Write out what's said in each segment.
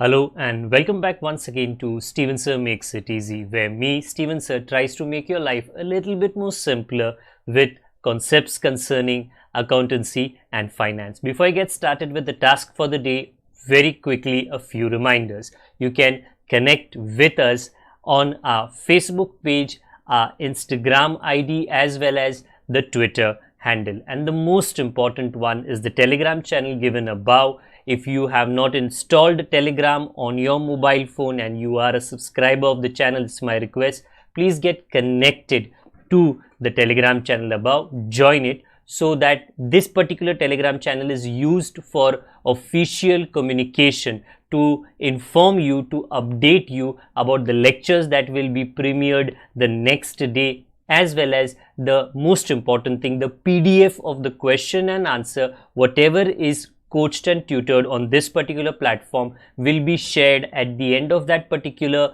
Hello and welcome back once again to Steven Sir Makes It Easy, where me, Steven Sir, tries to make your life a little bit more simpler with concepts concerning accountancy and finance. Before I get started with the task for the day, very quickly a few reminders. You can connect with us on our Facebook page, our Instagram ID, as well as the Twitter handle. And the most important one is the Telegram channel given above. If you have not installed Telegram on your mobile phone and you are a subscriber of the channel, it's my request, please get connected to the Telegram channel above, join it, so that this particular Telegram channel is used for official communication, to inform you, to update you about the lectures that will be premiered the next day, as well as the most important thing, the PDF of the question and answer, whatever is coached and tutored on this particular platform, will be shared at the end of that particular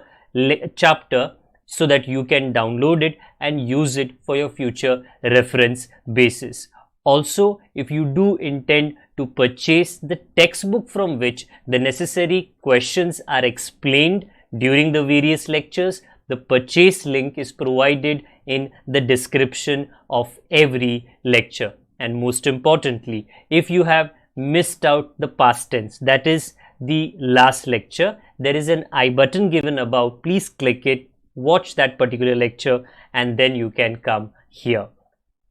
chapter, so that you can download it and use it for your future reference basis. Also, if you do intend to purchase the textbook from which the necessary questions are explained during the various lectures, the purchase link is provided in the description of every lecture. And most importantly, if you have missed out the past tense, that is the last lecture, there is an I button given above. Please click it, watch that particular lecture, and then you can come here.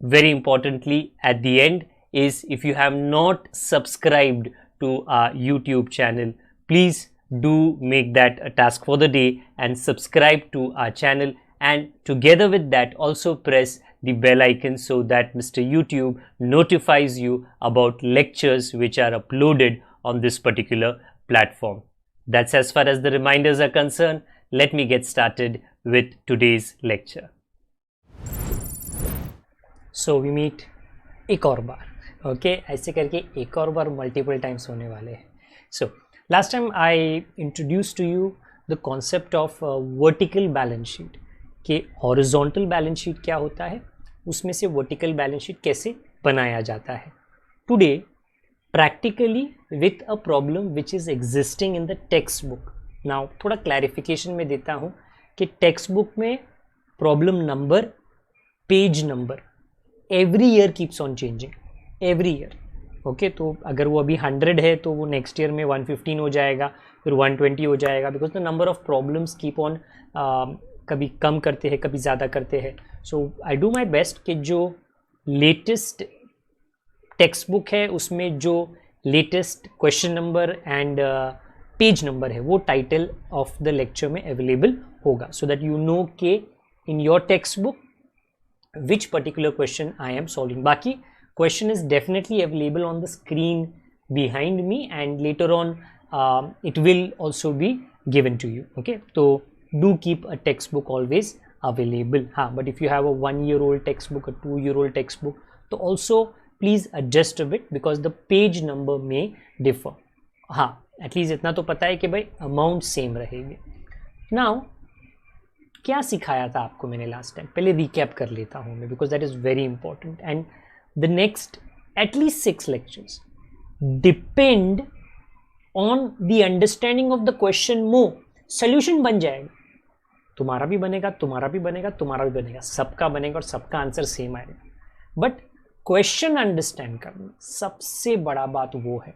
Very importantly, at the end is, if you have not subscribed to our YouTube channel, please do make that a task for the day and subscribe to our channel, and together with that also press the bell icon so that Mr. YouTube notifies you about lectures which are uploaded on this particular platform. That's as far as the reminders are concerned. Let me get started with today's lecture. So we meet एक और बार, okay? ऐसे करके एक और बार multiple times होने वाले हैं. So last time I introduced to you the concept of vertical balance sheet, कि हॉरिजॉन्टल बैलेंस शीट क्या होता है, उसमें से वर्टिकल बैलेंस शीट कैसे बनाया जाता है. Today practically with a problem which is existing in the text book. Now थोड़ा क्लैरिफिकेशन में देता हूँ कि टेक्स्ट बुक में problem number, page number every year keeps on changing, every year. Okay, तो अगर वो अभी 100 है तो वो नेक्स्ट ईयर में 115 हो जाएगा, फिर 120 हो जाएगा, because the number of problems keep on, कभी कम करते हैं, कभी ज़्यादा करते हैं. सो आई डू माई बेस्ट कि जो लेटेस्ट टेक्स्ट बुक है उसमें जो latest question number and page number है वो टाइटल ऑफ द लेक्चर में अवेलेबल होगा, सो दैट यू नो के in your text book which particular question I am solving. बाकी question is definitely available on the screen behind me and later on it will also be given to you. Okay, so do keep a textbook always available. But if you have a 1-year-old textbook, a 2-year-old textbook, so also please adjust a bit because the page number may differ. At least इतना तो पता है कि भाई amount same रहेगी. Now क्या सिखाया था आपको मैंने लास्ट टाइम, पहले रिकैप कर लेता हूँ मैं, because that is very important. And the next at least 6 lectures depend on the understanding of the question more. Solution बन जाएगा, तुम्हारा भी बनेगा, तुम्हारा भी बनेगा, तुम्हारा भी बनेगा, सबका बनेगा और सबका आंसर सेम आएगा. बट क्वेश्चन अंडरस्टैंड करना सबसे बड़ा बात वो है.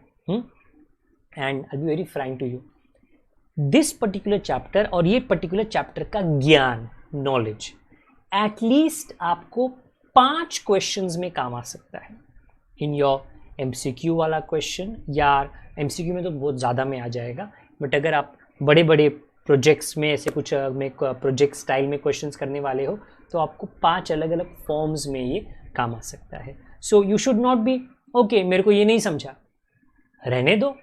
And I be very frank to you, this particular chapter और ये पर्टिकुलर चैप्टर का ज्ञान, नॉलेज, एटलीस्ट आपको 5 क्वेश्चंस में काम आ सकता है. इन योर MCQ वाला क्वेश्चन, या MCQ में तो बहुत ज़्यादा में आ जाएगा, बट अगर आप बड़े बड़े प्रोजेक्ट्स में ऐसे कुछ में प्रोजेक्ट स्टाइल में क्वेश्चंस करने वाले हो तो आपको 5 अलग अलग फॉर्म्स में ये काम आ सकता है. So you should not be okay मेरे को ये नहीं समझा, रहने दो,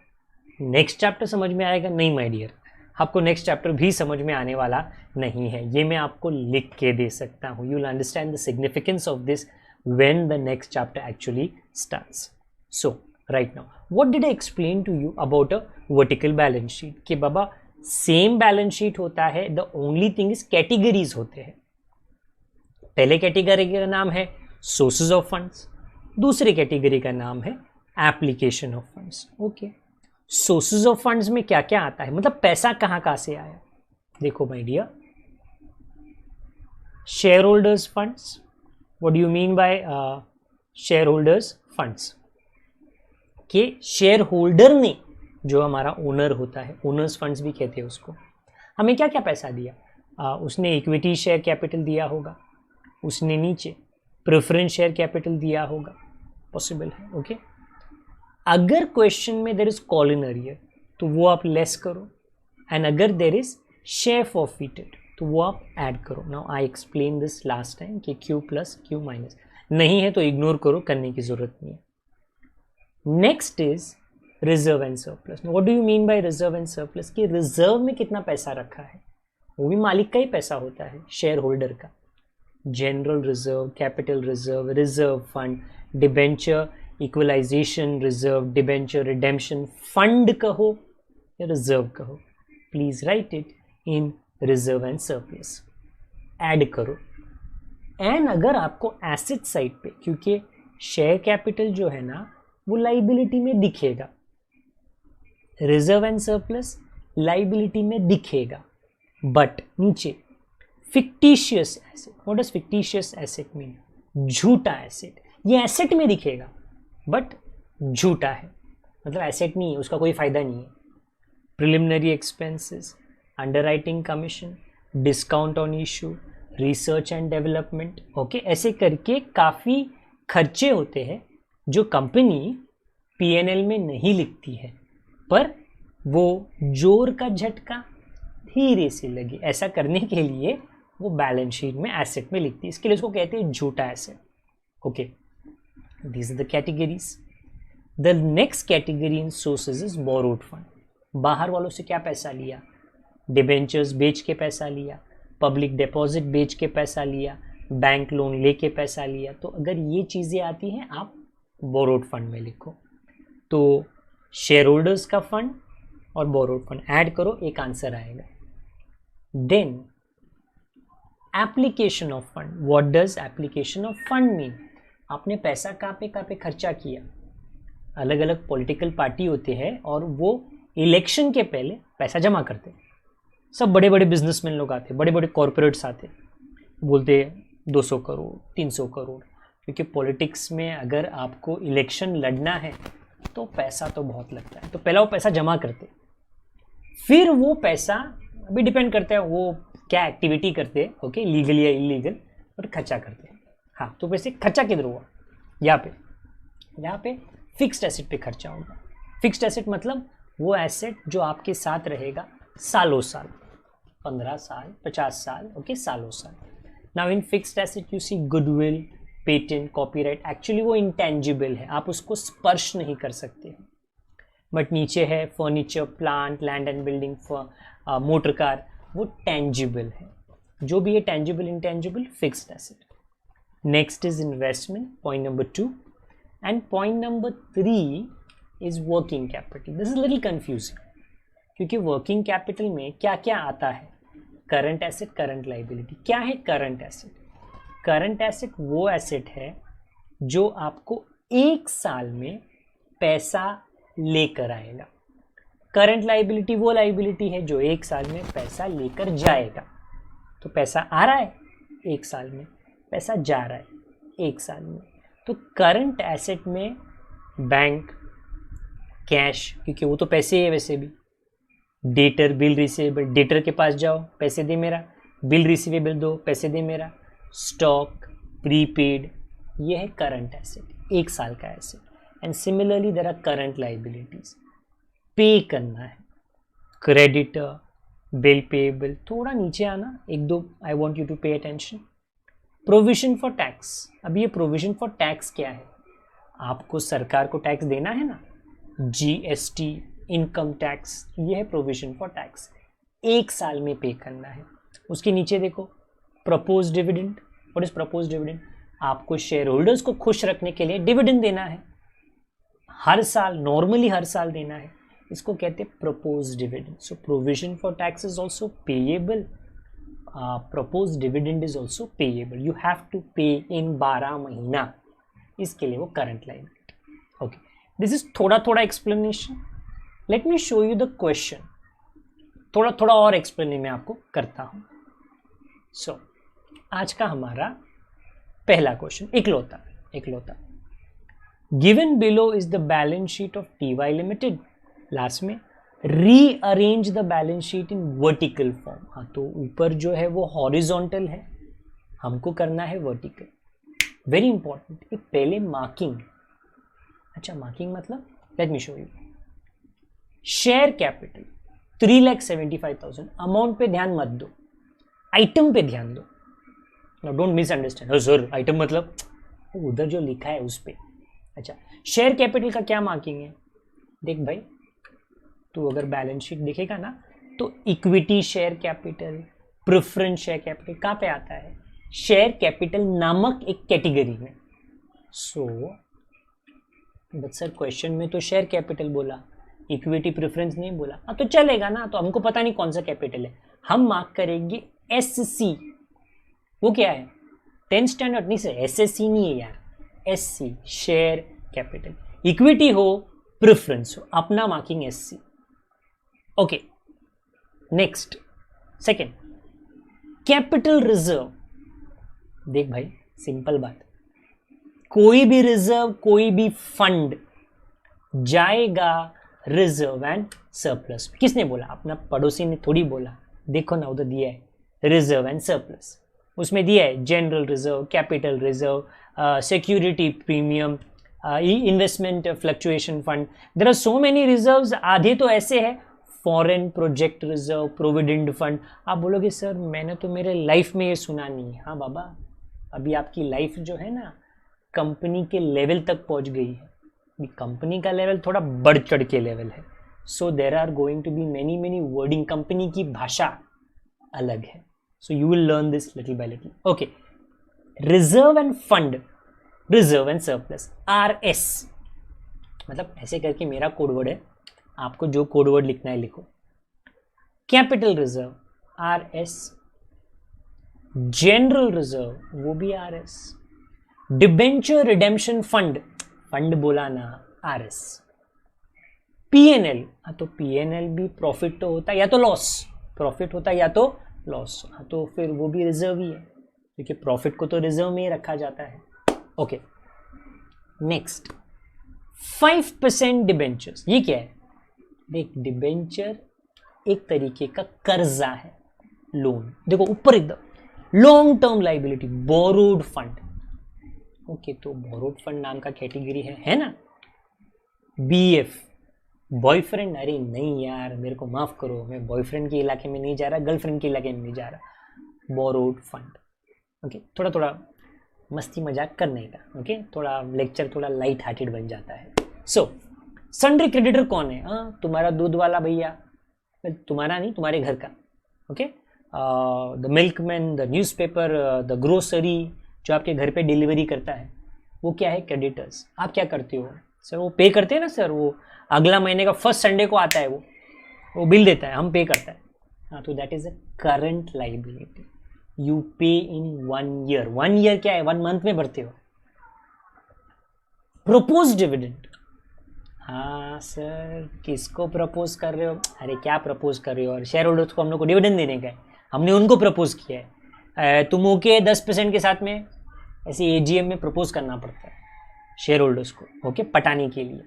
नेक्स्ट चैप्टर समझ में आएगा. नहीं माय डियर, आपको नेक्स्ट चैप्टर भी समझ में आने वाला नहीं है, ये मैं आपको लिख के दे सकता हूँ. You will understand the significance of this when the next chapter actually starts. So right now, what did I explain to you about a vertical balance sheet? कि बाबा सेम बैलेंस शीट होता है, the only thing is categories होते हैं. पहले category का नाम है sources of funds, दूसरी कैटेगरी का नाम है application of funds. Okay, sources of funds में क्या क्या आता है, मतलब पैसा कहां कहां से आया। देखो my dear, share holders funds, what do you mean by share holders funds, कि शेयर होल्डर ने, जो हमारा ओनर होता है, ओनर्स फंड्स भी कहते हैं उसको, हमें क्या क्या पैसा दिया, उसने इक्विटी शेयर कैपिटल दिया होगा, उसने नीचे प्रेफरेंस शेयर कैपिटल दिया होगा, पॉसिबल है। ओके, अगर क्वेश्चन में there is call in arrear तो वो आप लेस करो, एंड अगर देर इज शेयर फॉरफिटेड तो वो आप ऐड करो। Now I explain this last time कि Q प्लस Q माइनस, नहीं है तो इग्नोर करो, करने की जरूरत नहीं है। Next is reserve and surplus. What do you mean bye reserve and surplus, कि रिजर्व में कितना पैसा रखा है, वो भी मालिक का ही पैसा होता है, शेयर होल्डर का। General reserve, capital reserve, reserve fund, debenture equalisation reserve, debenture redemption fund कहो या रिजर्व कहो, please write it in reserve and surplus, add करो। एंड अगर आपको एसेट साइड पे, क्योंकि शेयर कैपिटल जो है ना वो लाइबिलिटी में दिखेगा, रिजर्व एंड सरप्लस लाइबिलिटी में दिखेगा, बट नीचे fictitious asset, what does fictitious asset mean, झूठा एसेट, ये एसेट में दिखेगा बट झूठा है, मतलब एसेट नहीं है, उसका कोई फायदा नहीं है। Preliminary expenses, underwriting commission, discount on issue, research and development, okay, ऐसे करके काफ़ी खर्चे होते हैं जो कंपनी P&L में नहीं लिखती है, पर वो जोर का झटका धीरे से लगे, ऐसा करने के लिए वो बैलेंस शीट में एसेट में लिखती है, इसके लिए उसको कहते हैं झूठा asset. Okay, these are the categories. The next category in sources is borrowed fund. बाहर वालों से क्या पैसा लिया, डिबेंचर्स बेच के पैसा लिया, पब्लिक डिपॉजिट बेच के पैसा लिया, बैंक लोन लेके पैसा लिया। तो अगर ये चीज़ें आती हैं आप बोरोड फंड में लिखो, तो शेयर होल्डर्स का फंड और बोरोड फंड ऐड करो, एक आंसर आएगा। Then application of fund, what does application of fund mean, आपने पैसा कहाँ पे खर्चा किया। अलग अलग पॉलिटिकल पार्टी होते हैं और वो इलेक्शन के पहले पैसा जमा करते हैं, सब बड़े बड़े बिजनेसमैन लोग आते, बड़े बड़े कॉरपोरेट्स आते, बोलते 200 करोड़ 300 करोड़, क्योंकि पॉलिटिक्स में अगर आपको इलेक्शन लड़ना है तो पैसा तो बहुत लगता है, तो पहला वो पैसा जमा करते, फिर वो पैसा अभी डिपेंड करता है वो क्या एक्टिविटी करते हैं, ओके, लीगल या इलीगल, और खर्चा करते हैं। हाँ, तो वैसे खर्चा किधर हुआ, यहाँ पे फिक्स्ड एसेट पे खर्चा होगा। फिक्स्ड एसेट मतलब वो एसेट जो आपके साथ रहेगा सालों साल, 15 साल 50 साल, ओके, सालों साल। Now in fixed asset you see goodwill, patent, copyright, actually वो इंटेंजिबल है, आप उसको स्पर्श नहीं कर सकते। बट नीचे है furniture, plant, land and building, motor car, वो टेंजिबल है। जो भी है tangible intangible fixed asset. Next is investment, point number 2, and point number 3 is working capital. This is little confusing, क्योंकि वर्किंग कैपिटल में क्या क्या आता है, करंट एसेट, करंट लाइबिलिटी। क्या है करंट एसेट? करंट एसेट वो एसेट है जो आपको एक साल में पैसा लेकर आएगा। करंट लाइबिलिटी वो लाइबिलिटी है जो एक साल में पैसा लेकर जाएगा। तो पैसा आ रहा है एक साल में, पैसा जा रहा है एक साल में। तो करंट एसेट में बैंक, कैश, क्योंकि वो तो पैसे है वैसे भी, डेटर, बिल रिसीवेबल, डेटर के पास जाओ पैसे दे मेरा, बिल रिसीवेबल दो पैसे दे मेरा, स्टॉक, प्रीपेड, ये है करंट एसेट, एक साल का asset. And similarly there are current liabilities, pay करना है, क्रेडिटर, बिल पेएबल। थोड़ा नीचे आना, एक दो, I want you to pay attention. Provision for tax. अब ये प्रोविजन फॉर टैक्स क्या है? आपको सरकार को टैक्स देना है ना, जीएसटी, इनकम टैक्स, ये है प्रोविजन फॉर टैक्स, एक साल में पे करना है। उसके नीचे देखो propose dividend. What is propose dividend? आपको शेयर होल्डर्स को खुश रखने के लिए डिविडेंड देना है, हर साल, नॉर्मली हर साल देना है, इसको कहते हैं propose dividend. So provision for tax is also payable, propose dividend is also payable, you have to pay in 12 महीना, इसके लिए वो current liability. Okay, this is थोड़ा थोड़ा explanation, let me show you the question, थोड़ा थोड़ा और explain मैं आपको करता हूं। सो आज का हमारा पहला क्वेश्चन, इकलौता। Given below is the balance sheet of TY limited, last में rearrange the balance sheet in vertical form. हाँ, तो ऊपर जो है वो हॉरिजॉन्टल है, हमको करना है वर्टिकल। वेरी इंपॉर्टेंट, ये पहले मार्किंग। अच्छा, मार्किंग मतलब let me show you. Share capital 3,75,000, amount पे ध्यान मत दो, आइटम पे ध्यान दो। No don't misunderstand, sir item मतलब उधर जो लिखा है उस पे। अच्छा, शेयर कैपिटल का क्या मार्किंग है? देख भाई, तू अगर बैलेंस शीट देखेगा ना तो equity share capital, preference share capital कहाँ पे आता है? शेयर कैपिटल नामक एक कैटेगरी में। सो बट सर क्वेश्चन में तो शेयर कैपिटल बोला, इक्विटी प्रेफरेंस नहीं बोला। हाँ तो चलेगा ना, तो हमको पता नहीं कौन सा कैपिटल है, हम मार्क करेंगे SC। वो क्या है? 10th स्टैंडर्ड नहीं सर, SSC नहीं है यार, SC शेयर कैपिटल। इक्विटी हो प्रेफरेंस हो, अपना marking SC। Okay, next second, capital reserve. देख भाई, सिंपल बात, कोई भी रिजर्व, कोई भी फंड जाएगा रिजर्व एंड सरप्लस। किसने बोला? अपना पड़ोसी ने थोड़ी बोला। देखो ना, उधर दिया है रिजर्व एंड सरप्लस, उसमें दिया है general reserve, capital reserve, security premium, investment fluctuation fund. There are so many reserves. आधे तो ऐसे है, foreign project reserve, provident fund. आप बोलोगे सर मैंने तो मेरे लाइफ में ये सुना नहीं है। हाँ बाबा, अभी आपकी लाइफ जो है ना कंपनी के लेवल तक पहुंच गई है। कंपनी का लेवल थोड़ा बढ़ चढ़ के लेवल है। So there are going to be many wording, company की भाषा अलग है। So you will learn this little by little. Okay, reserve and fund, reserve and surplus, RS। मतलब ऐसे करके मेरा कोडवर्ड है, आपको जो कोडवर्ड लिखना है लिखो। Capital reserve RS, general reserve वो भी RS, debenture redemption fund, fund बोला ना RS, PNL। हाँ तो PNL भी प्रॉफिट तो होता है या तो लॉस, प्रॉफिट होता है या तो लॉस। हाँ तो फिर वो भी रिजर्व ही है, क्योंकि प्रॉफिट को तो रिजर्व में ही रखा जाता है। Okay, next 5% debentures. ये क्या है? देख, डिबेंचर एक तरीके का कर्जा है, लोन। देखो ऊपर एकदम long term liability, borrowed fund. Okay, तो बोरोड फंड नाम का कैटेगरी है ना। BF, boyfriend. अरे नहीं यार, मेरे को माफ करो, मैं बॉयफ्रेंड के इलाके में नहीं जा रहा, गर्लफ्रेंड के इलाके में नहीं जा रहा। Borrowed fund. ओके, थोड़ा थोड़ा मस्ती मजाक करने का। ओके, थोड़ा लेक्चर थोड़ा लाइट हार्टेड बन जाता है। सो सन्ड्री क्रेडिटर कौन है? हाँ, तुम्हारा दूध वाला भैया, तुम्हारा नहीं, तुम्हारे घर का। Okay, the milkman, the newspaper, the grocery, जो आपके घर पे डिलीवरी करता है, वो क्या है? क्रेडिटर्स। आप क्या करते हो सर? वो पे करते हैं ना सर, वो अगला महीने का फर्स्ट संडे को आता है, वो बिल देता है, हम पे करता है। हाँ, तो that is a current liability. You पे इन 1 ईयर। 1 ईयर क्या है? 1 मंथ में भरते हो। Propose dividend. हाँ सर, किसको प्रपोज कर रहे हो? अरे क्या प्रपोज कर रहे हो? और शेयर होल्डर्स को हम लोग को डिविडेंड देने का है, हमने उनको प्रपोज किया है। तुम ओके 10% के साथ में ऐसे AGM में प्रपोज करना पड़ता है शेयर होल्डर्स को, ओके, पटाने के लिए।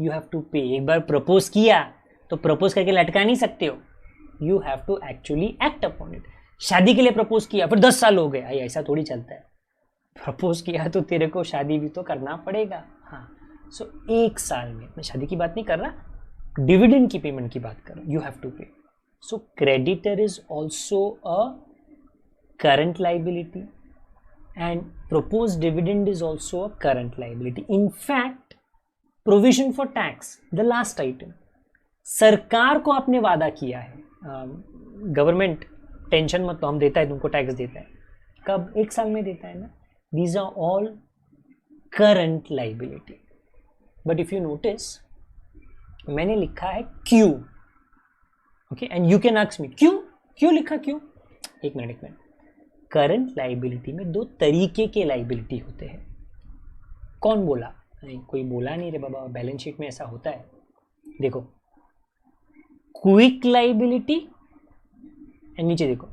यू हैव टू पे। एक बार प्रपोज किया तो प्रपोज करके लटका नहीं सकते हो, you have to actually act upon it. शादी के लिए प्रपोज किया, फिर 10 साल हो गए, ऐसा थोड़ी चलता है। प्रपोज किया तो तेरे को शादी भी तो करना पड़ेगा। हाँ, सो 1 साल में, मैं शादी की बात नहीं कर रहा, डिविडेंड की पेमेंट की बात कर रहा हूँ। You have to pay. So creditor is also a current liability and proposed dividend is also a current liability. In fact, provision for tax, the last item, सरकार को आपने वादा किया है, गवर्नमेंट टेंशन मत, तो हम देता है तुमको, टैक्स देता है। कब? 1 साल में देता है ना। These are all current liability. But if you notice, मैंने लिखा है Q, okay, and you can ask me क्यों लिखा क्यों? एक मिनट। करंट लाइबिलिटी में 2 तरीके के लाइबिलिटी होते हैं। कौन बोला? नहीं, कोई बोला नहीं रे बाबा, बैलेंस शीट में ऐसा होता है। देखो, क्विक लाइबिलिटी एंड नीचे देखो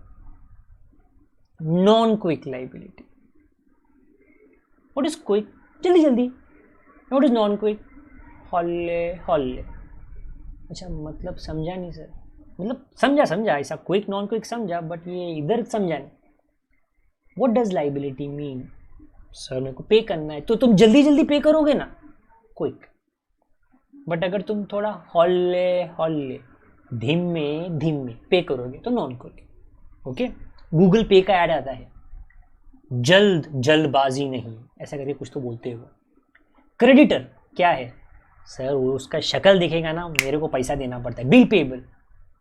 non quick liability. What is quick? जल्दी जल्दी. What is non quick? Hawley Hawley. अच्छा मतलब समझा नहीं सर. मतलब समझा ऐसा क्विक नॉन क्विक समझा, बट ये इधर समझा नहीं. What does liability mean? Sir मेरे को पे करना है, तो तुम जल्दी जल्दी पे करोगे ना, क्विक. बट अगर तुम थोड़ा हॉले हॉले धीमे धीमे पे करोगे तो नॉन क्विक. ओके. गूगल पे का ऐड आता है, जल्दबाजी नहीं, ऐसा करके कुछ तो बोलते हो. क्रेडिटर क्या है? सर वो उसका शक्ल दिखेगा ना, मेरे को पैसा देना पड़ता है. बिल पेबल,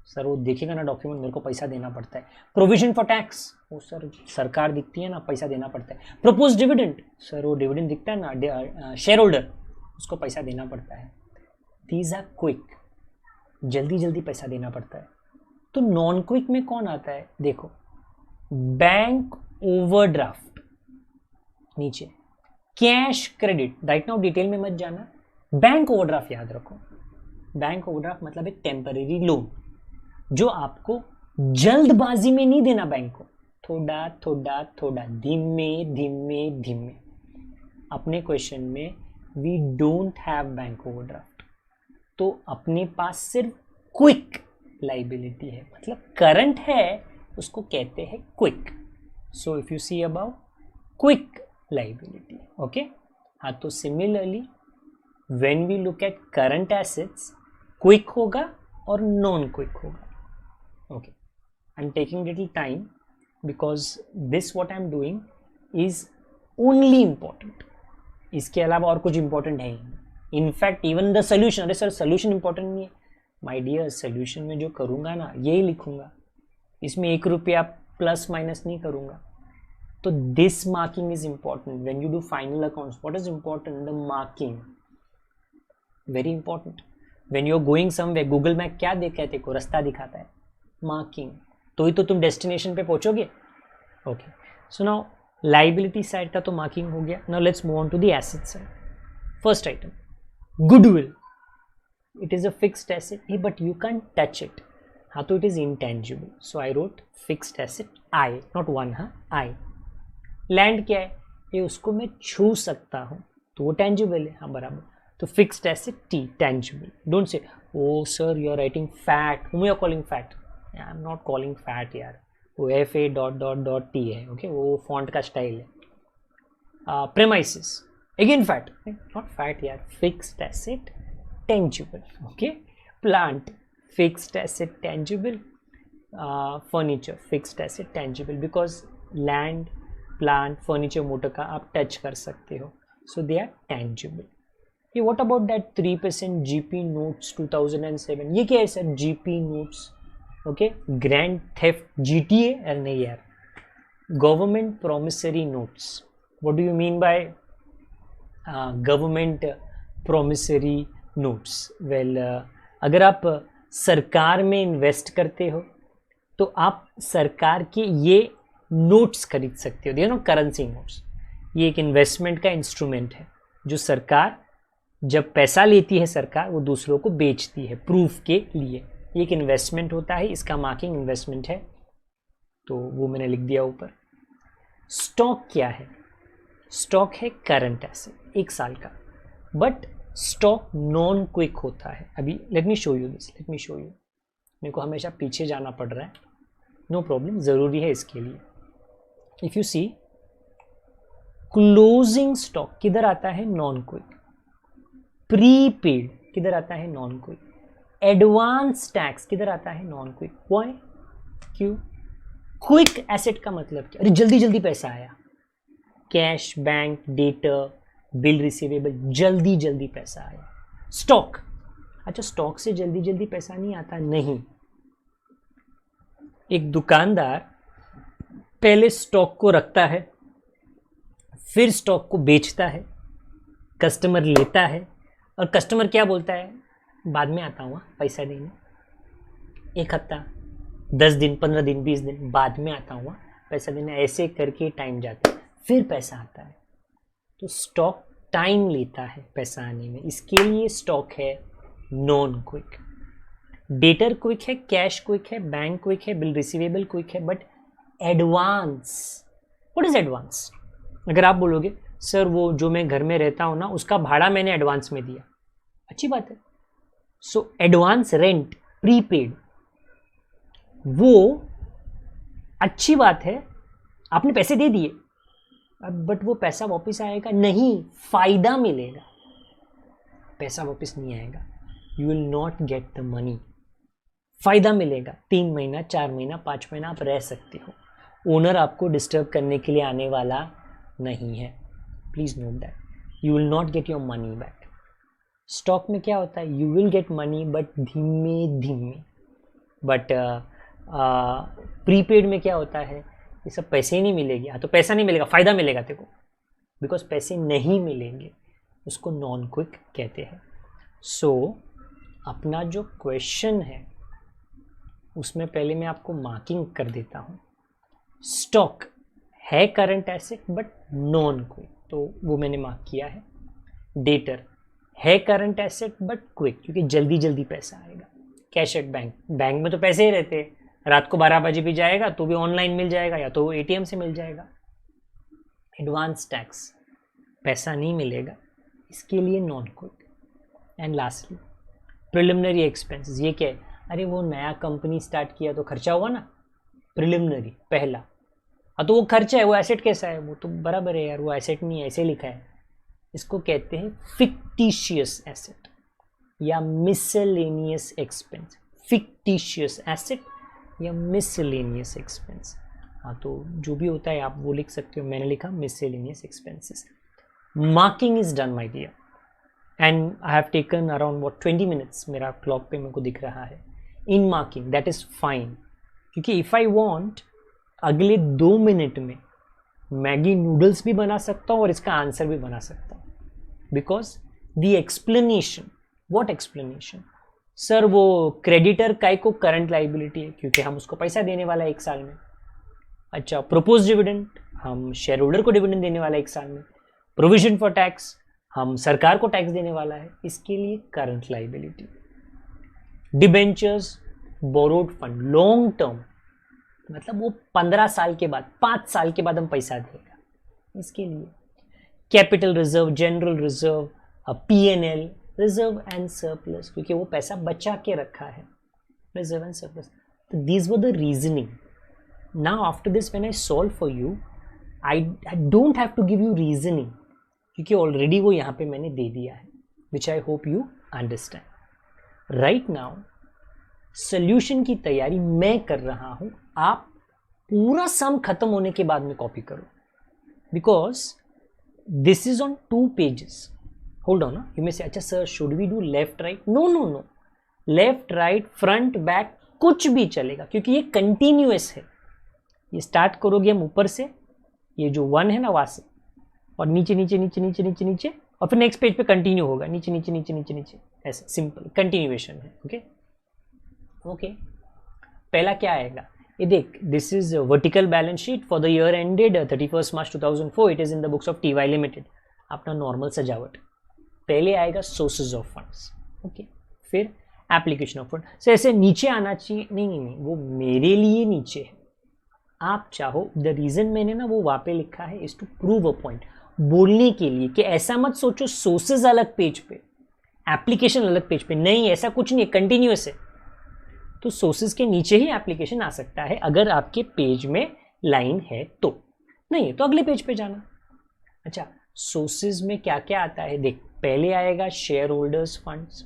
सर वो देखेगा ना डॉक्यूमेंट, मेरे को पैसा देना पड़ता है. प्रोविजन फॉर टैक्स, वो सर सरकार दिखती है ना, पैसा देना पड़ता है. प्रपोज डिविडेंड, सर वो डिविडेंड दिखता है ना, शेयर होल्डर, उसको पैसा देना पड़ता है. दीज आर क्विक, जल्दी जल्दी पैसा देना पड़ता है. तो नॉन क्विक में कौन आता है? देखो बैंक ओवरड्राफ्ट, नीचे cash credit. Right now detail में मत जाना, बैंक ओवरड्राफ्ट याद रखो. बैंक ओवरड्राफ्ट मतलब एक टेम्पररी लोन जो आपको जल्दबाजी में नहीं देना बैंक को, थोड़ा थोड़ा थोड़ा धीमे धीमे धीमे. अपने क्वेश्चन में we don't have bank overdraft, तो अपने पास सिर्फ क्विक लाइबिलिटी है, मतलब करंट है, उसको कहते हैं quick. So if you see about quick liability. Okay. हाँ, तो similarly when we look at current assets, quick होगा और नॉन क्विक होगा. Okay. I am taking little time because this what I am doing is only important. इसके अलावा और कुछ important है ही नहीं. इनफैक्ट इवन द सोल्यूशन, अरे सर सोल्यूशन इंपॉर्टेंट नहीं है. माय डियर, सोल्यूशन में जो करूँगा ना यही लिखूंगा, इसमें 1 रुपया प्लस माइनस नहीं करूँगा. तो this marking is important when you do final accounts. What is important? The marking, very important. When you are going somewhere, Google map क्या कहते को रास्ता दिखाता है? मार्किंग. तो ही तो तुम डेस्टिनेशन पे पहुंचोगे. Okay. So now liability side का तो मार्किंग हो गया. Now let's move on to the asset side. First item, goodwill. It is a fixed asset, but you can touch it. हाँ, तो it is intangible, so I wrote fixed asset I, not one. हाँ, I. Land क्या है? ये उसको मैं छू सकता हूँ, तो वो टेंजिबल है. हाँ बराबर. तो fixed asset T, tangible. Don't say O sir you are writing fat, whom you are calling fat? I am not calling fat यार, वो FA...T है. ओके, वो फॉन्ट का स्टाइल है. Premises, again fat, not fat यार. Fixed asset tangible. Okay. Plant, fixed asset tangible. Furniture, fixed asset tangible, because land, plant, furniture, motor का आप touch कर सकते हो, सो दे आर टेंजिबल. ये what about that 3% GP notes 2007? ये क्या है sir? GP notes. Okay. Grand theft, GTA? अरे नहीं यार, government promissory notes. What do you mean by government promissory notes? Well, अगर आप सरकार में इन्वेस्ट करते हो तो आप सरकार के ये नोट्स खरीद सकते हो. They are not currency notes. ये एक इन्वेस्टमेंट का इंस्ट्रूमेंट है जो सरकार, जब पैसा लेती है सरकार, वो दूसरों को बेचती है प्रूफ के लिए. ये एक इन्वेस्टमेंट होता है, इसका मार्किंग इन्वेस्टमेंट है, तो वो मैंने लिख दिया ऊपर. स्टॉक क्या है? स्टॉक है करंट एसेट, 1 साल का, बट स्टॉक नॉन क्विक होता है. अभी late me show you this, late me show you. मेरे को हमेशा पीछे जाना पड़ रहा है, नो प्रॉब्लम, ज़रूरी है इसके लिए. If you see, closing stock किधर आता है? Non quick. प्रीपेड किधर आता है? Non quick. एडवांस टैक्स किधर आता है? Non quick. व्हाई? क्यों? क्विक एसेट का मतलब क्या? अरे जल्दी जल्दी पैसा आया. Cash, bank, debtor, bill receivable, जल्दी जल्दी पैसा आया. स्टॉक, अच्छा स्टॉक से जल्दी जल्दी पैसा नहीं आता. नहीं, एक दुकानदार पहले स्टॉक को रखता है, फिर स्टॉक को बेचता है, कस्टमर लेता है, और कस्टमर क्या बोलता है? बाद में आता हूँ पैसा देने. 1 हफ्ता, 10 दिन, 15 दिन, 20 दिन बाद में आता हूँ पैसा देने. ऐसे करके टाइम जाता है, फिर पैसा आता है. तो स्टॉक टाइम लेता है पैसा आने में, इसके लिए स्टॉक है नॉन क्विक. डेटर क्विक है, कैश क्विक है, बैंक क्विक है, बिल रिसीवेबल क्विक है, but advance, what is advance? अगर आप बोलोगे सर वो जो मैं घर में रहता हूँ ना उसका भाड़ा मैंने एडवांस में दिया, अच्छी बात है। सो एडवांस रेंट, प्रीपेड, वो अच्छी बात है, आपने पैसे दे दिए, बट वो पैसा वापस आएगा नहीं, फायदा मिलेगा, पैसा वापस नहीं आएगा, you will not get the money. फायदा मिलेगा, 3 महीना, 4 महीना, 5 महीना आप रह सकते हो, ओनर आपको डिस्टर्ब करने के लिए आने वाला नहीं है। Please note that, you will not get your money back. Stock में क्या होता है, you will get money but धीमे धीमे, बट प्रीपेड में क्या होता है, ये सब पैसे ही नहीं मिलेगी। हाँ तो पैसा नहीं मिलेगा, फायदा मिलेगा तेरे को, बिकॉज पैसे नहीं मिलेंगे, उसको नॉन क्विक कहते हैं। सो अपना जो क्वेश्चन है उसमें पहले मैं आपको मार्किंग कर देता हूँ। स्टॉक है current asset but non quick, तो वो मैंने मार्क किया है। डेटर है करंट एसेट बट क्विक, क्योंकि जल्दी जल्दी पैसा आएगा। कैश एट बैंक, बैंक में तो पैसे ही रहते हैं, रात को 12 बजे भी जाएगा तो भी ऑनलाइन मिल जाएगा या तो एटीएम से मिल जाएगा। एडवांस टैक्स, पैसा नहीं मिलेगा, इसके लिए non quick. And lastly preliminary expenses, ये क्या है, अरे वो नया कंपनी स्टार्ट किया तो खर्चा हुआ ना, प्रिलिमिनरी पहला, हाँ तो वो खर्चा है, वो एसेट कैसा है, वो तो बराबर है यार, वो एसेट नहीं है, ऐसे लिखा है। इसको कहते हैं फिक्टिशियस एसेट या मिसलेनियस एक्सपेंस। फिक्टिशियस एसेट या मिसलेनियस एक्सपेंस, हाँ तो जो भी होता है आप वो लिख सकते हो, मैंने लिखा miscellaneous expenses. Marking is done my dear, and I have taken around 20 minutes, मेरा क्लॉक पे मेरे को दिख रहा है in marking, that is fine, क्योंकि इफ आई वांट अगले 2 मिनट में मैगी नूडल्स भी बना सकता हूँ और इसका आंसर भी बना सकता हूँ, because the explanation, what explanation, sir वो क्रेडिटर काय को करंट लाइबिलिटी है क्योंकि हम उसको पैसा देने वाला है 1 साल में। अच्छा, प्रोपोज डिविडेंड, हम शेयर होल्डर को डिविडेंड देने वाला है 1 साल में। प्रोविजन फॉर टैक्स, हम सरकार को टैक्स देने वाला है, इसके लिए current liability. Debentures, borrowed fund, long term, मतलब वो 15 साल के बाद, 5 साल के बाद हम पैसा देगा, इसके लिए। Capital reserve, general reserve, P N L, reserve and surplus, क्योंकि वो पैसा बचा के रखा है, रिजर्व एंड सरप्लस। तो these were the reasoning. Now after this when I solve for you, I don't have to give you reasoning, क्योंकि ऑलरेडी वो यहाँ पे मैंने दे दिया है, which I hope you understand. Right now solution की तैयारी मैं कर रहा हूँ, आप पूरा सम खत्म होने के बाद में कॉपी करो, because this is on 2 pages. Hold on, you may say अच्छा sir should we do left right? No no no, left right front back कुछ भी चलेगा, क्योंकि ये कंटिन्यूअस है। ये स्टार्ट करोगे हम ऊपर से, ये जो 1 है ना वहां से, और नीचे नीचे नीचे नीचे नीचे नीचे, और फिर नेक्स्ट पेज पे कंटिन्यू होगा, नीचे नीचे नीचे नीचे नीचे, ऐसे सिंपल कंटिन्यूएशन है। ओके ओके, पहला क्या आएगा, ये देख, this is vertical balance sheet for the year ended 31 March 2004, it is in the books of TY limited. अपना नॉर्मल सजावट, पहले आएगा सोर्सेज ऑफ फंड्स, ओके, फिर एप्लीकेशन ऑफ फंड। सो ऐसे नीचे आना चाहिए, नहीं नहीं नहीं, वो मेरे लिए नीचे है, आप चाहो, द रीजन मैंने ना वो वहाँ पे लिखा है is to prove a point, बोलने के लिए कि ऐसा मत सोचो सोर्सेज अलग पेज पे, एप्लीकेशन अलग पेज पे, नहीं ऐसा कुछ नहीं है, कंटिन्यूअस है। तो सोर्सेज के नीचे ही एप्लीकेशन आ सकता है अगर आपके पेज में लाइन है तो, नहीं है तो अगले पेज पे जाना। अच्छा, सोर्सेज में क्या क्या आता है देख, पहले आएगा शेयर होल्डर्स फंड्स,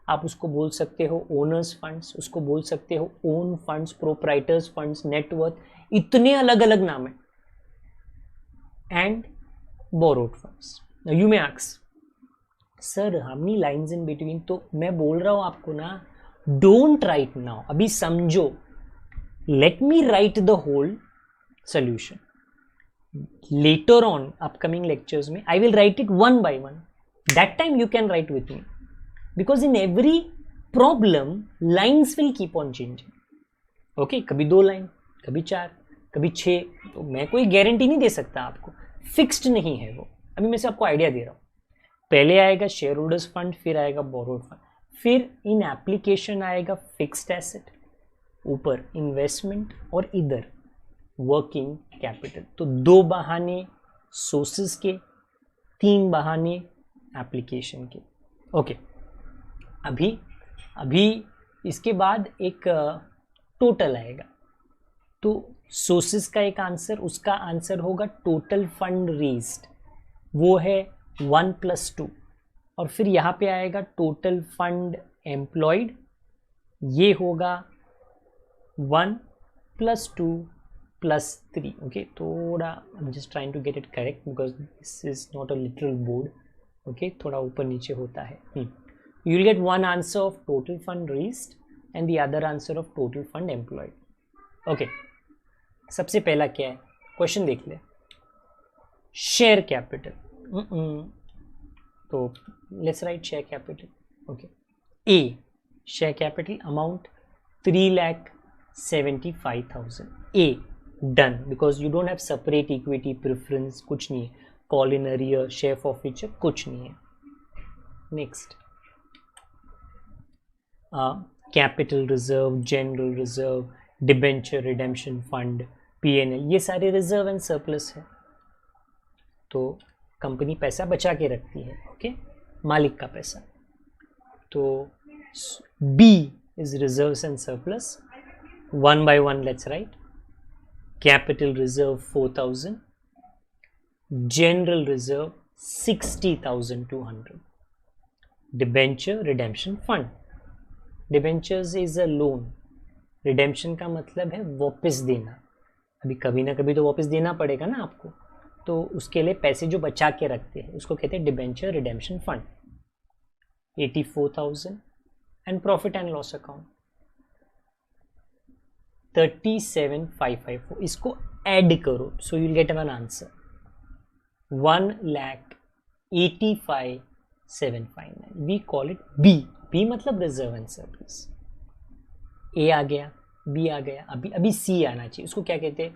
आप उसको बोल सकते हो ओनर्स फंड्स, उसको बोल सकते हो own funds, proprietors funds, net worth, इतने अलग अलग नाम है। And borrowed funds. You may ask sir how many lines in between, तो मैं बोल रहा हूं आपको ना, डोंट राइट नाउ, अभी समझो, let me write the whole solution, later on upcoming lectures में I will write it one by one, that time you can write with me, because in every problem lines will keep on changing, okay, कभी 2 line, कभी 4, कभी 6, तो मैं कोई guarantee नहीं दे सकता आपको, फिक्स्ड नहीं है वो, अभी मैं से आपको आइडिया दे रहा हूँ। पहले आएगा शेयर होल्डर्स फंड, फिर आएगा बोरोड फंड, फिर इन एप्लीकेशन आएगा फिक्स्ड एसेट, ऊपर इन्वेस्टमेंट और इधर वर्किंग कैपिटल। तो 2 बहाने सोर्सेस के, 3 बहाने एप्लीकेशन के। ओके, अभी इसके बाद एक टोटल आएगा। तो सोर्सेस का एक आंसर, उसका आंसर होगा टोटल फंड रेज्ड, वो है 1 + 2। और फिर यहाँ पे आएगा टोटल फंड एम्प्लॉयड, ये होगा 1 + 2 + 3। ओके, थोड़ा I am just trying to get it correct because this is not a literal board. Okay, थोड़ा ऊपर नीचे होता है। You will get one answer of total fund raised and the other answer of total fund employed. Okay, सबसे पहला क्या है, question देख ले। शेयर कैपिटल, तो let's write share capital. Okay, A share capital amount 3,75,000। A done, because you don't have separate equity preference, कुछ नहीं है, call in arrear, share forfeiture, कुछ नहीं है। Next, capital reserve, general reserve, debenture redemption fund, PNL, ये सारे reserve and surplus है। तो कंपनी पैसा बचा के रखती है, ओके, मालिक का पैसा। तो B is reserves and surplus, 1 by 1 let's write. Capital reserve 4,000, general reserve 60,200, debenture redemption fund. Debentures is a loan, redemption का मतलब है वापस देना। अभी कभी ना कभी तो वापस देना पड़ेगा ना आपको, तो उसके लिए पैसे जो बचा के रखते हैं उसको कहते हैं debenture redemption fund. 84,000 and profit and loss account 37,554। इसको ऐड करो, so you will get one answer 1,85,759। We call it B. B मतलब रिजर्व एंड सरप्लस। ए आ गया, बी आ गया, अभी सी आना चाहिए। उसको क्या कहते हैं,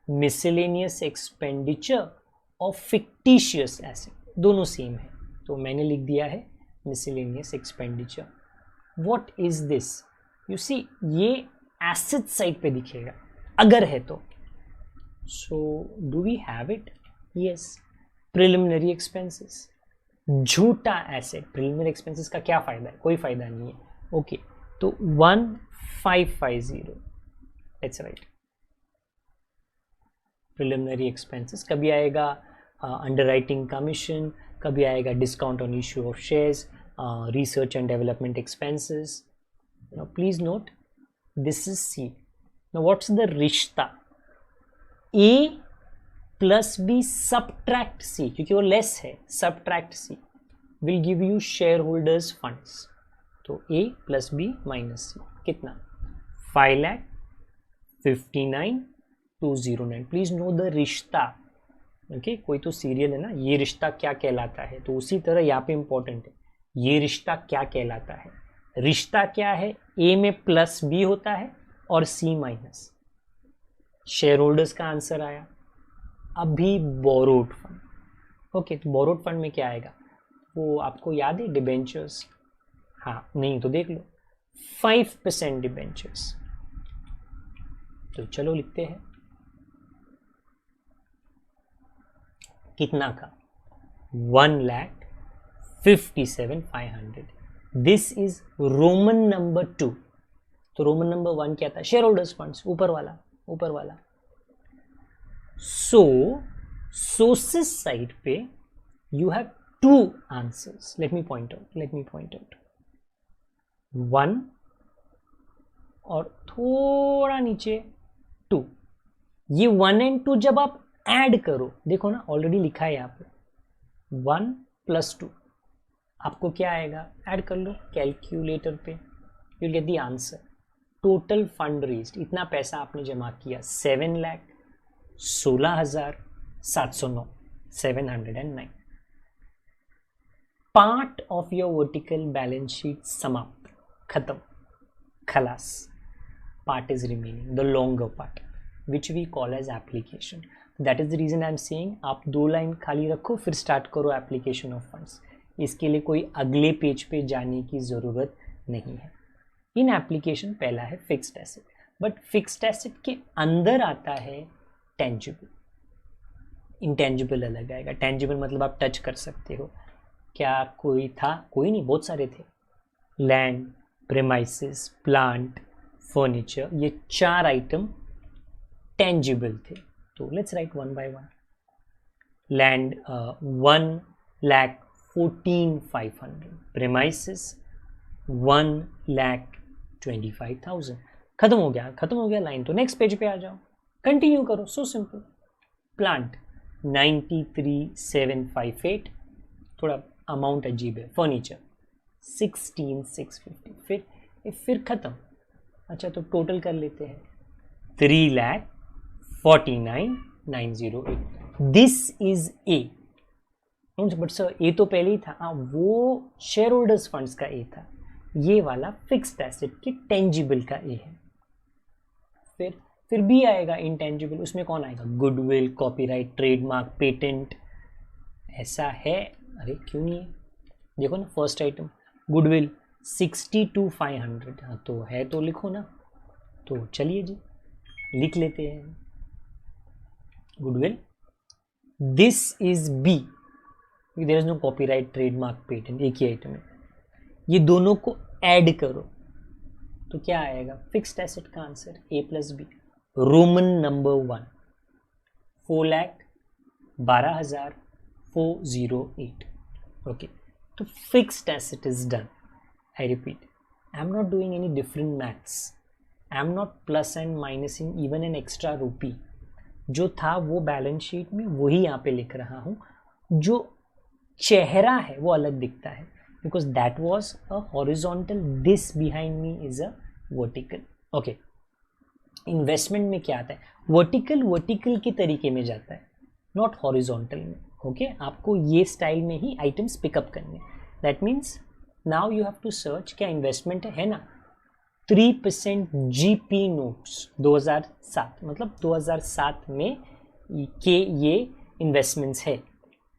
miscellaneous expenditure of fictitious asset, दोनों सेम है, तो मैंने लिख दिया है miscellaneous expenditure. What is this, you see ये एसेट साइड पे दिखेगा अगर है तो। So do we have it, yes. Preliminary expenses, झूठा एसेट। प्रिलिमिनरी एक्सपेंसेस का क्या फायदा है, कोई फायदा नहीं है। ओके, तो 1,550 लेट्स राइट। प्रिलिमिनरी एक्सपेंसेस कभी आएगा अंडरराइटिंग कमीशन, कभी आएगा discount on issue of shares, research and development expenses. Now please note this is C. Now what's the रिश्ता, A plus B subtract C, क्योंकि वो लेस है, subtract C will give you share holders funds. तो A plus B minus C कितना, 5,59,209। Please know the रिश्ता। Okay, कोई तो serial है ना, ये रिश्ता क्या कहलाता है, तो उसी तरह यहाँ पे इंपॉर्टेंट है, ये रिश्ता क्या कहलाता है। रिश्ता क्या है, ए में प्लस बी होता है और सी माइनस। शेयर होल्डर्स का आंसर आया। अभी बोरोड फंड, ओके, तो बोरोड फंड में क्या आएगा, वो आपको याद है डिबेंचर्स, हाँ नहीं तो देख लो, 5% डिबेंचर्स। तो चलो लिखते हैं कितना का, 1,57,500। This is Roman number 2। तो रोमन नंबर 1 क्या था, शेयर होल्डर्स फंड्स, ऊपर वाला, ऊपर वाला। सो सोर्सेस साइड पे you have 2 answers. Let me point out 1 और थोड़ा नीचे 2। ये 1 and 2 जब आप ऐड करो, देखो ना ऑलरेडी लिखा है यहाँ पे 1 + 2, आपको क्या आएगा, ऐड कर लो कैलकुलेटर पे, you get the answer. Total fund raised, इतना पैसा आपने जमा किया, 7,16,709, 709। Part of your vertical balance sheet समाप्त, खत्म, खलास। Part is remaining, the longer part which we call as application. That is the reason I am saying आप 2 line खाली रखो, फिर स्टार्ट करो एप्लीकेशन ऑफ फंड्स। इसके लिए कोई अगले पेज पे जाने की ज़रूरत नहीं है। इन एप्लीकेशन पहला है fixed asset, but fixed asset के अंदर आता है टेंजिबल। इंटेंजिबल अलग आएगा। टेंजिबल मतलब आप टच कर सकते हो। क्या कोई था? कोई नहीं, बहुत सारे थे। लैंड, प्रेमाइसेस, प्लांट, फर्नीचर, ये 4 आइटम टेंजिबल थे। तो let's right one by one. Land 1,14,500, premises 1,25,000। खत्म हो गया लाइन। तो नेक्स्ट पेज पे आ जाओ, कंटिन्यू करो, सो सिंपल। प्लांट 93,758, थोड़ा अमाउंट अजीब है। फर्नीचर 16,650, फिर खत्म। अच्छा तो टोटल कर लेते हैं, 3,49,908। This is A. But sir A तो पहले ही था। हाँ, वो शेयर होल्डर्स फंड्स का ए था। ये वाला फिक्स्ड एसेट के टेंजिबल का ए है। फिर भी आएगा इंटेंजिबल। उसमें कौन आएगा? Goodwill, copyright, trademark, patent. ऐसा है? अरे क्यों नहीं है? देखो ना, फर्स्ट आइटम गुडविल 62,500। हाँ तो है, तो लिखो ना। तो चलिए जी लिख लेते हैं goodwill. This is B, there is no copyright, trademark, patent, एक ही आइटम है। ये दोनों को ऐड करो तो क्या आएगा? फिक्स्ड एसेट का answer A plus B. Roman number 1 4,12,408। Okay, तो fixed asset is done. I repeat, I am not doing any different maths. I am not plus and minusing even an extra rupee. जो था वो balance sheet में, वही यहाँ पे लिख रहा हूँ। जो चेहरा है वो अलग दिखता है, because that was a horizontal, this behind me is a vertical. Okay, investment में क्या आता है? वर्टिकल के तरीके में जाता है, नॉट हॉरिजॉन्टल में। ओके, आपको ये स्टाइल में ही आइटम्स पिकअप करने। That means now you have to search क्या इन्वेस्टमेंट है ना। 3% जीपी नोट्स 2007, मतलब 2007 में के ये इन्वेस्टमेंट्स है।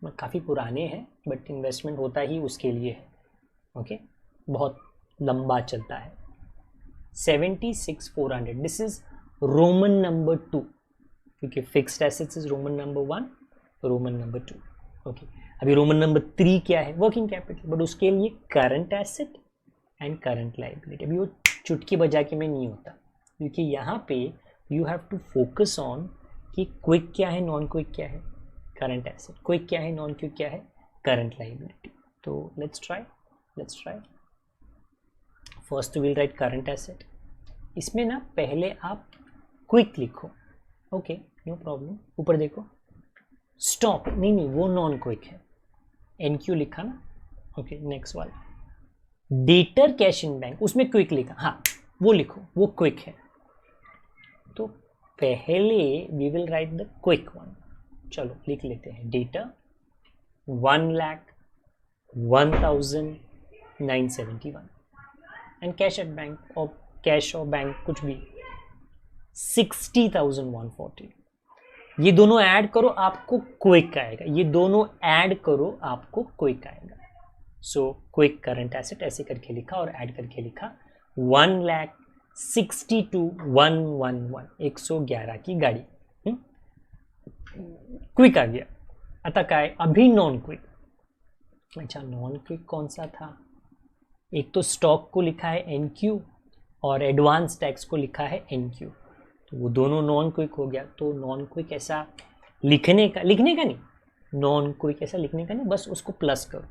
काफ़ी पुराने हैं, बट इन्वेस्टमेंट होता ही उसके लिए है। ओके, बहुत लंबा चलता है। 76,400, दिस इज रोमन नंबर 2, क्योंकि fixed assets is Roman number 1, Roman number 2। Okay, अभी रोमन नंबर 3 क्या है? वर्किंग कैपिटल, बट उसके लिए current asset and current liability. अभी वो चुटकी बजा के में नहीं होता, क्योंकि यहाँ पे you have to focus on कि क्विक क्या है, नॉन क्विक क्या है, करंट एसेट, क्विक क्या है, नॉन क्विक क्या है, करंट लाइबिलिटी। तो let's try. First will write current asset. इसमें ना पहले आप क्विक लिखो। Okay, no problem. ऊपर देखो, स्टॉक नहीं, वो नॉन क्विक है। एनक्यू लिखा ना। ओके, नेक्स्ट वाला डेटर कैश इन बैंक, उसमें क्विक लिखा। हाँ, वो लिखो, वो क्विक है। तो पहले we will write the quick one. चलो लिख लेते हैं। Debtor 1,01,971 and cash at bank, और कैश और बैंक कुछ भी 60,140। ये दोनों ऐड करो आपको क्विक आएगा। ये दोनों ऐड करो आपको क्विक आएगा। सो क्विक करंट एसेट ऐसे करके लिखा और ऐड करके लिखा 1,62,111, 111 की गाड़ी। क्विक आ गया। अतः का है अभी नॉन क्विक। अच्छा, नॉन क्विक कौन सा था? एक तो स्टॉक को लिखा है एनक्यू और एडवांस टैक्स को लिखा है एनक्यू, तो वो दोनों नॉन क्विक हो गया। तो नॉन क्विक ऐसा लिखने का नहीं, नॉन क्विक ऐसा लिखने का नहीं, बस उसको प्लस करो।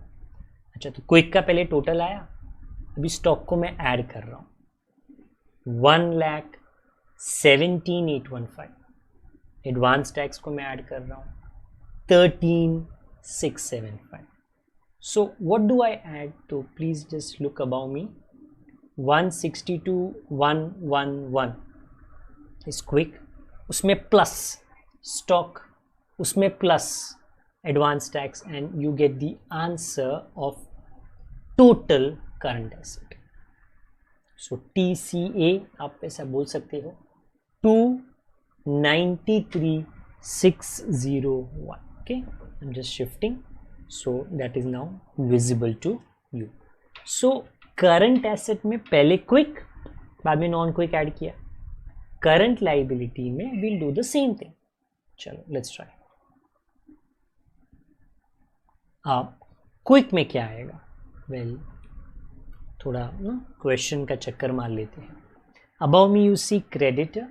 अच्छा, तो क्विक का पहले टोटल आया, अभी स्टॉक को मैं ऐड कर रहा हूँ 1,17,815। एडवांस टैक्स को मैं ऐड कर रहा हूँ 13,675। So what do I add? तो please just look above me. 162,111 is quick, उसमें प्लस स्टॉक, उसमें plus advance tax, and you get the answer of total current asset. So TCA आप ऐसा बोल सकते हो 293,601. Okay, I'm just shifting. So that is now visible to you. So current asset में पहले quick बाद में नॉन क्विक ऐड किया, करंट लाइबिलिटी में will do the same thing. चलो लेट्स ट्राई। अब क्विक में क्या आएगा? वेल थोड़ा ना क्वेश्चन का चक्कर मार लेते हैं। अबव में you see creditor,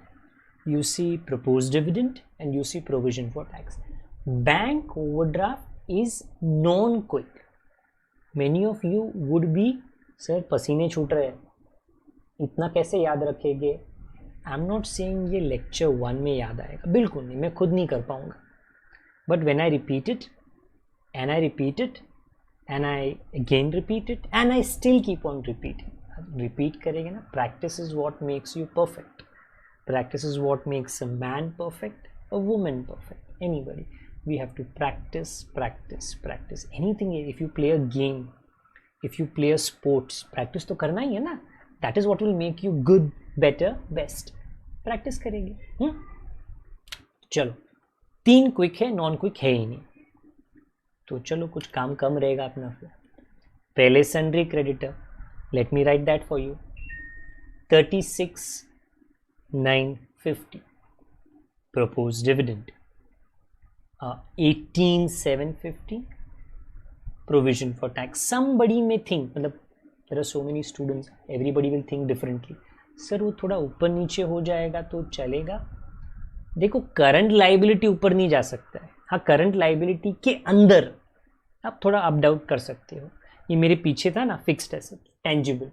you see proposed dividend and you see provision for tax. Bank overdraft is non-quick. Many of you would be, sir पसीने छूट रहे हैं, इतना कैसे याद रखेंगे? आई एम नॉट सेइंग ये लेक्चर 1 में याद आएगा, बिल्कुल नहीं, मैं खुद नहीं कर पाऊंगा। But when I repeat it and I repeat it and I again repeat it and I still keep on repeating, repeat करेंगे ना। Practice is what makes you perfect. Practice is what makes a man perfect, a woman perfect, anybody. We have to practice, practice, practice. Anything, if you play a game, if you play a sports, practice तो करना ही है ना. That is what will make you good, better, best. Practice करेंगे. चलो 3 quick है, non quick है ही नहीं, तो चलो कुछ काम कम रहेगा अपना। पहले sundry creditor, late me right that for you, 36,950 proposed dividend, 18,750 provision for tax. Somebody may think, मतलब there are so many students, everybody will think differently. Sir वो थोड़ा ऊपर नीचे हो जाएगा तो चलेगा? देखो करंट लाइबिलिटी ऊपर नहीं जा सकता है, हाँ करंट लाइबिलिटी के अंदर आप थोड़ा अप डाउन कर सकते हो। ये मेरे पीछे था ना फिक्स्ड एसेट, टेंजिबल,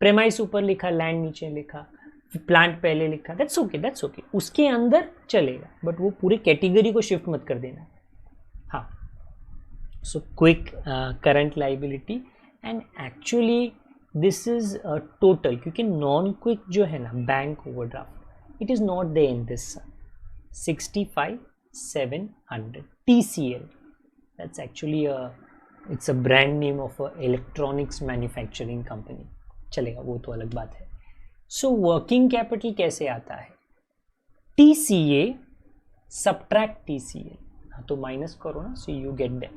प्रेमाइस ऊपर लिखा, लैंड नीचे लिखा, प्लांट पहले लिखा, दैट्स ओके, उसके अंदर चलेगा, बट वो पूरे कैटेगरी को शिफ्ट मत कर देना। हाँ, so quick current liability and actually this is total, क्योंकि नॉन क्विक जो है ना bank overdraft, it is not there in this 65,700 TCL. That's actually it's a brand name of a electronics manufacturing company, चलेगा वो तो अलग बात है। सो वर्किंग कैपिटल कैसे आता है? TCA सब्ट्रैक्ट TCL, हाँ तो माइनस करो ना, so you get that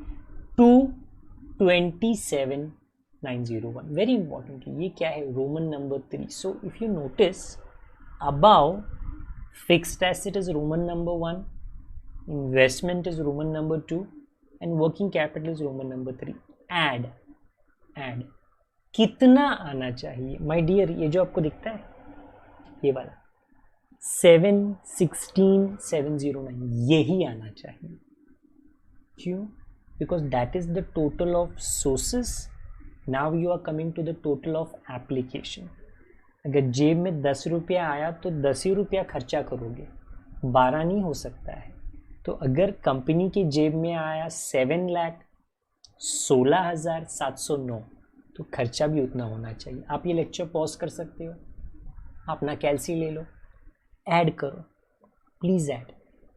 227,901। Very important, ये क्या है? Roman number 3। So if you notice, about fixed asset is Roman number 1, investment is Roman number 2 and working capital is Roman number 3। Add कितना आना चाहिए माय डियर? ये जो आपको दिखता है ये वाला 716,709, यही आना चाहिए। क्यों? Because that is the total of sources. Now you are coming to the total of application. अगर जेब में 10 रुपया आया तो 10 ही रुपया खर्चा करोगे, 12 नहीं हो सकता है। तो अगर कंपनी की जेब में आया 7,16,709, तो खर्चा भी उतना होना चाहिए। आप ये लेक्चर पॉज कर सकते हो, अपना कैलसी ले लो, ऐड करो, please add,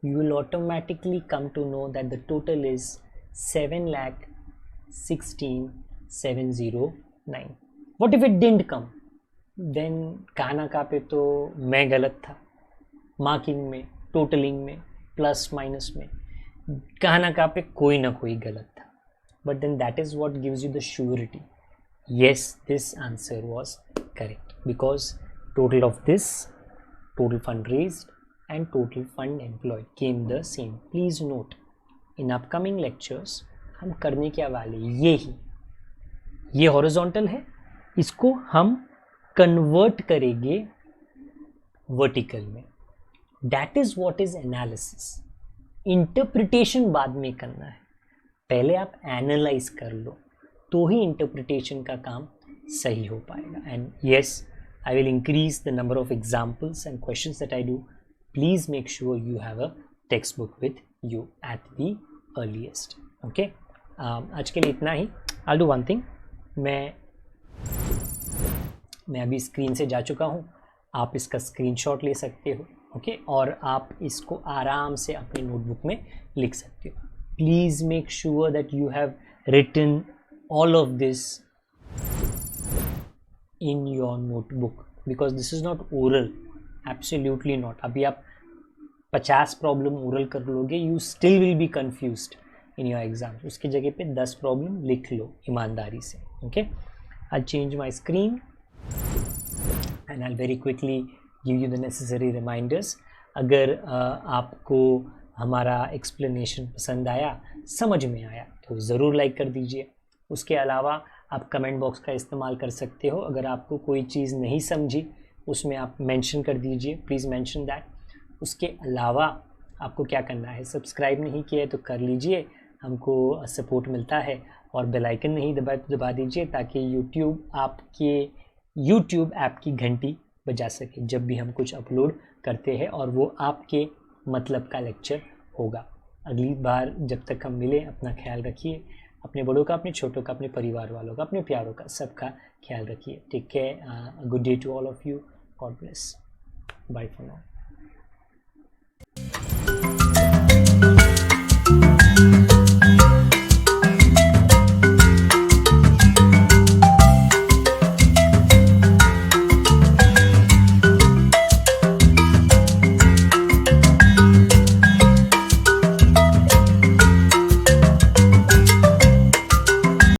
you will automatically come to know that the total is 7,16,709। What if it didn't come? Then कहाँ कहाँ पे तो मैं गलत था, मार्किंग में, टोटलिंग में, प्लस माइनस में, कहाँ पे कोई ना कोई गलत था। But then that is what gives you the surety, yes, this answer was correct, because total of this, total fund raised and total fund employed came the same. Please note, in upcoming lectures हम करने क्या वाले, ये horizontal है, इसको हम convert करेंगे vertical में। That is what is analysis. Interpretation बाद में करना है, पहले आप analyze कर लो, तो ही इंटरप्रिटेशन का काम सही हो पाएगा। And yes, I will increase the number of examples and questions that I do. Please make sure you have a text book with you at the earliest. Okay, आज के लिए इतना ही। आई डू वन थिंग, मैं अभी screen से जा चुका हूँ, आप इसका स्क्रीनशॉट ले सकते हो, ओके, और आप इसको आराम से अपनी नोटबुक में लिख सकते हो। Please make sure that you have written all of this in your notebook, because this is not oral, absolutely not. अभी आप 50 प्रॉब्लम ओरल कर लोगे, you still will be confused in your exam. उसकी जगह पे 10 प्रॉब्लम लिख लो ईमानदारी से, okay. I'll change my screen and I'll very quickly give you the necessary reminders. अगर आपको हमारा एक्सप्लेनेशन पसंद आया, समझ में आया, तो ज़रूर लाइक कर दीजिए. उसके अलावा आप कमेंट बॉक्स का इस्तेमाल कर सकते हो. अगर आपको कोई चीज़ नहीं समझी उसमें आप मेंशन कर दीजिए, प्लीज़ मेंशन दैट. उसके अलावा आपको क्या करना है, सब्सक्राइब नहीं किया है तो कर लीजिए, हमको सपोर्ट मिलता है. और बेल आइकन नहीं दबाए तो दबा दीजिए ताकि यूट्यूब ऐप की घंटी बजा सके जब भी हम कुछ अपलोड करते हैं और वो आपके मतलब का लेक्चर होगा. अगली बार जब तक हम मिलें, अपना ख्याल रखिए, अपने बड़ों का, अपने छोटों का, अपने परिवार वालों का, अपने प्यारों का, सबका ख्याल रखिए. Take care. Good day to all of you. God bless. Bye for now.